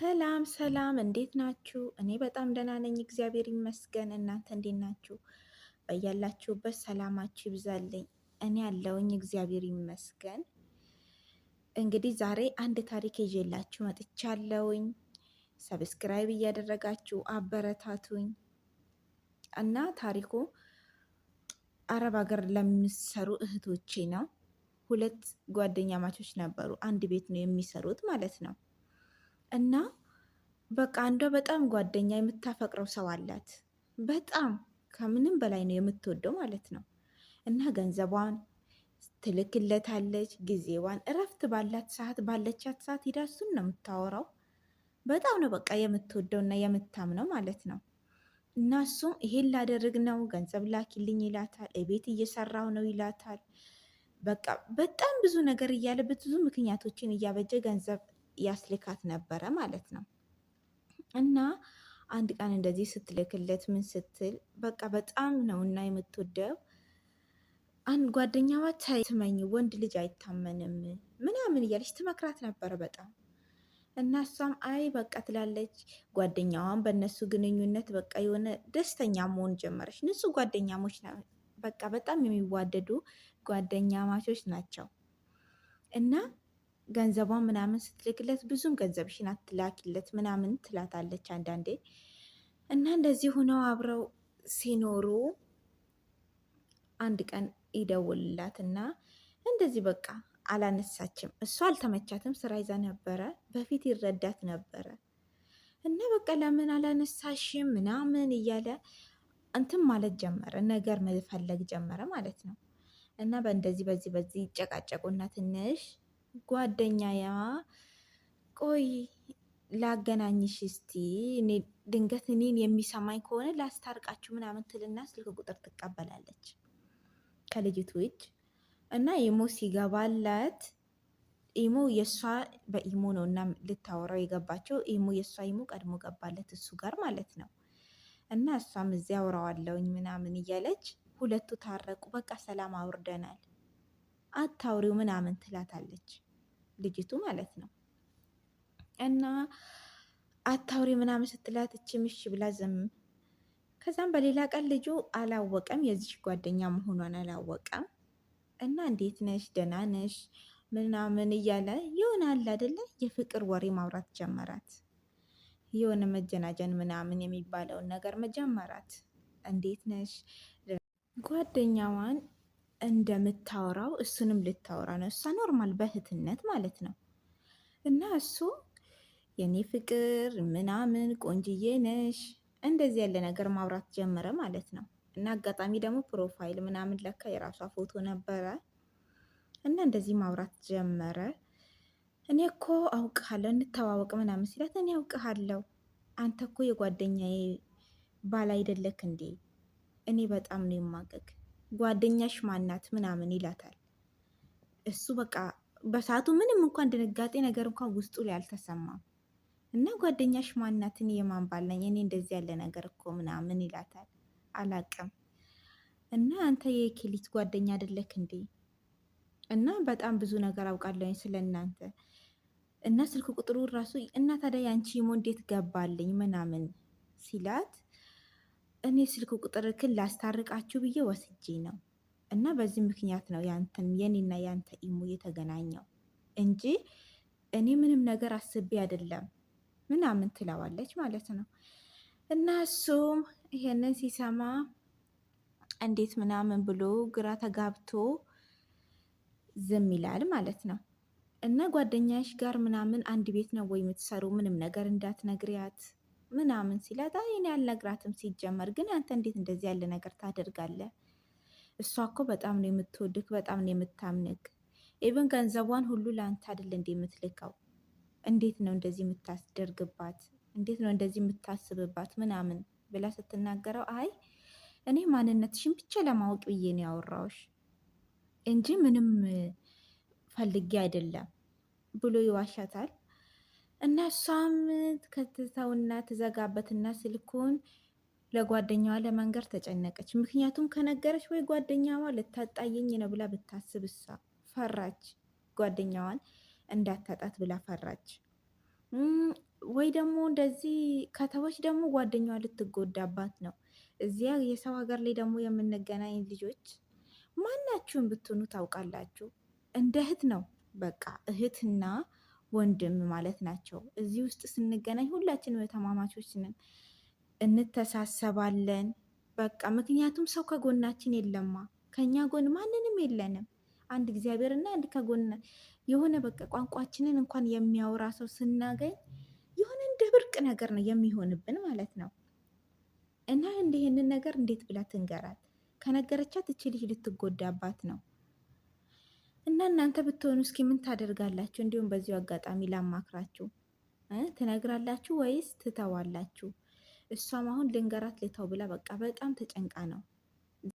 ሰላም ሰላም፣ እንዴት ናችሁ? እኔ በጣም ደህና ነኝ፣ እግዚአብሔር ይመስገን። እናንተ እንዴት ናችሁ? በያላችሁበት ሰላማችሁ ይብዛልኝ። እኔ ያለውኝ እግዚአብሔር ይመስገን። እንግዲህ ዛሬ አንድ ታሪክ ይዤላችሁ መጥቻለሁኝ። ሰብስክራይብ እያደረጋችሁ አበረታቱኝ እና ታሪኩ አረብ ሀገር ለሚሰሩ እህቶቼ ነው። ሁለት ጓደኛ ማቾች ነበሩ። አንድ ቤት ነው የሚሰሩት ማለት ነው። እና በቃ አንዷ በጣም ጓደኛ የምታፈቅረው ሰው አላት። በጣም ከምንም በላይ ነው የምትወደው ማለት ነው። እና ገንዘቧን ትልክለታለች፣ ጊዜዋን እረፍት ባላት ሰዓት ባለቻት ሰዓት ሂዳ እሱን ነው የምታወራው። በጣም ነው በቃ የምትወደው እና የምታምነው ማለት ነው። እና እሱም ይሄን ላደርግ ነው ገንዘብ ላኪልኝ ይላታል። ቤት እየሰራው ነው ይላታል። በቃ በጣም ብዙ ነገር እያለ ብዙ ምክንያቶችን እያበጀ ገንዘብ ያስልካት ነበረ ማለት ነው። እና አንድ ቀን እንደዚህ ስትልክለት ምን ስትል በቃ በጣም ነው እና የምትወደው አንድ ጓደኛዋ ትመኝ ወንድ ልጅ አይታመንም ምናምን እያለች ትመክራት ነበረ በጣም እና እሷም አይ በቃ ትላለች። ጓደኛዋን በእነሱ ግንኙነት በቃ የሆነ ደስተኛ መሆን ጀመረች። ንጹህ ጓደኛሞች በቃ በጣም የሚዋደዱ ጓደኛ ማቾች ናቸው። እና ገንዘቧን ምናምን ስትልክለት ብዙም ገንዘብሽን አትላኪለት ምናምን ትላታለች አንዳንዴ። እና እንደዚህ ሆነው አብረው ሲኖሩ አንድ ቀን ይደውልላት እና እንደዚህ በቃ አላነሳችም። እሷ አልተመቻትም፣ ስራ ይዛ ነበረ። በፊት ይረዳት ነበረ እና በቃ ለምን አላነሳሽም ምናምን እያለ እንትን ማለት ጀመረ፣ ነገር መፈለግ ጀመረ ማለት ነው። እና በእንደዚህ በዚህ ይጨቃጨቁና ትንሽ ጓደኛያ ቆይ ላገናኝሽ እስቲ ድንገት እኔን የሚሰማኝ ከሆነ ላስታርቃችሁ ምናምን ትልና ስልክ ቁጥር ትቀበላለች ከልጅቱ እጅ። እና ኢሞ ሲገባላት ኢሞ የእሷ በኢሞ ነው እና ልታወራው የገባቸው ኢሞ የእሷ ኢሞ ቀድሞ ገባለት እሱ ጋር ማለት ነው። እና እሷም እዚያ አውራዋለሁኝ ምናምን እያለች ሁለቱ ታረቁ። በቃ ሰላም አውርደናል አታውሪው ምናምን ትላታለች ልጅቱ ማለት ነው። እና አታውሪ ምናምን ስትላት እችም እሺ ብላ ዝም። ከዛም በሌላ ቀን ልጁ አላወቀም፣ የዚች ጓደኛ መሆኗን አላወቀም። እና እንዴት ነሽ ደህና ነሽ ምናምን እያለ ይሆናል አይደለ የፍቅር ወሬ ማውራት ጀመራት። የሆነ መጀናጀን ምናምን የሚባለውን ነገር መጀመራት። እንዴት ነሽ ጓደኛዋን እንደምታወራው እሱንም ልታወራ ነው። እሷ ኖርማል በእህትነት ማለት ነው። እና እሱ የኔ ፍቅር ምናምን ቆንጅዬ ነሽ እንደዚህ ያለ ነገር ማውራት ጀመረ ማለት ነው። እና አጋጣሚ ደግሞ ፕሮፋይል ምናምን ለካ የራሷ ፎቶ ነበረ እና እንደዚህ ማውራት ጀመረ። እኔ እኮ አውቅሃለሁ እንተዋወቅ ምናምን ሲላት እኔ አውቅሃለሁ አንተ እኮ የጓደኛዬ ባል አይደለክ እንዴ? እኔ በጣም ነው የማቀቅ ጓደኛሽ ማናት ምናምን ይላታል። እሱ በቃ በሰዓቱ ምንም እንኳን ድንጋጤ ነገር እንኳን ውስጡ ላይ አልተሰማም። እና ጓደኛሽ ማናት? እኔ የማን ባል ነኝ? እኔ እንደዚህ ያለ ነገር እኮ ምናምን ይላታል። አላቅም እና አንተ የኬሊት ጓደኛ አይደለክ እንዴ? እና በጣም ብዙ ነገር አውቃለሁኝ ስለ እናንተ እና ስልክ ቁጥሩ ራሱ እና ታዲያ ያንቺ ኢሞ እንዴት ገባልኝ ምናምን ሲላት እኔ ስልክ ቁጥርክን ላስታርቃችሁ ብዬ ወስጄ ነው እና በዚህ ምክንያት ነው ያንተን የኔና ያንተ ኢሞ የተገናኘው እንጂ እኔ ምንም ነገር አስቤ አይደለም ምናምን ትለዋለች ማለት ነው። እና እሱም ይሄንን ሲሰማ እንዴት ምናምን ብሎ ግራ ተጋብቶ ዝም ይላል ማለት ነው። እና ጓደኛሽ ጋር ምናምን አንድ ቤት ነው ወይ የምትሰሩ? ምንም ነገር እንዳትነግሪያት ምናምን ሲላት አይ እኔ አልነግራትም፣ ሲጀመር ግን አንተ እንዴት እንደዚህ ያለ ነገር ታደርጋለህ? እሷ እኮ በጣም ነው የምትወድክ፣ በጣም ነው የምታምንክ። ኢቭን ገንዘቧን ሁሉ ለአንተ አይደል እንዴ የምትልከው? እንዴት ነው እንደዚህ የምታስደርግባት? እንዴት ነው እንደዚህ የምታስብባት? ምናምን ብላ ስትናገረው አይ እኔ ማንነትሽን ብቻ ለማወቅ ብዬ ነው ያወራውሽ እንጂ ምንም ፈልጌ አይደለም ብሎ ይዋሻታል። እና እሷም ከተተውና ትዘጋበትና ስልኩን ለጓደኛዋ ለመንገር ተጨነቀች። ምክንያቱም ከነገረች ወይ ጓደኛዋ ልታጣየኝ ነው ብላ ብታስብ እሷ ፈራች። ጓደኛዋን እንዳታጣት ብላ ፈራች። ወይ ደግሞ እንደዚህ ከተዎች ደግሞ ጓደኛዋ ልትጎዳባት ነው። እዚያ የሰው ሀገር ላይ ደግሞ የምንገናኝ ልጆች ማናችሁም ብትሆኑ ታውቃላችሁ፣ እንደ እህት ነው በቃ እህትና ወንድም ማለት ናቸው። እዚህ ውስጥ ስንገናኝ ሁላችንም የተማማቾች ነን፣ እንተሳሰባለን። በቃ ምክንያቱም ሰው ከጎናችን የለማ፣ ከኛ ጎን ማንንም የለንም። አንድ እግዚአብሔርና አንድ ከጎን የሆነ በቃ ቋንቋችንን እንኳን የሚያወራ ሰው ስናገኝ የሆነ እንደ ብርቅ ነገር ነው የሚሆንብን ማለት ነው። እና ይህንን ነገር እንዴት ብላ ትንገራት? ከነገረቻት እቺ ልጅ ልትጎዳባት ነው። እና እናንተ ብትሆኑ እስኪ ምን ታደርጋላችሁ? እንዲሁም በዚሁ አጋጣሚ ላማክራችሁ፣ ትነግራላችሁ ወይስ ትተዋላችሁ? እሷም አሁን ልንገራት ልተው ብላ በቃ በጣም ተጨንቃ ነው።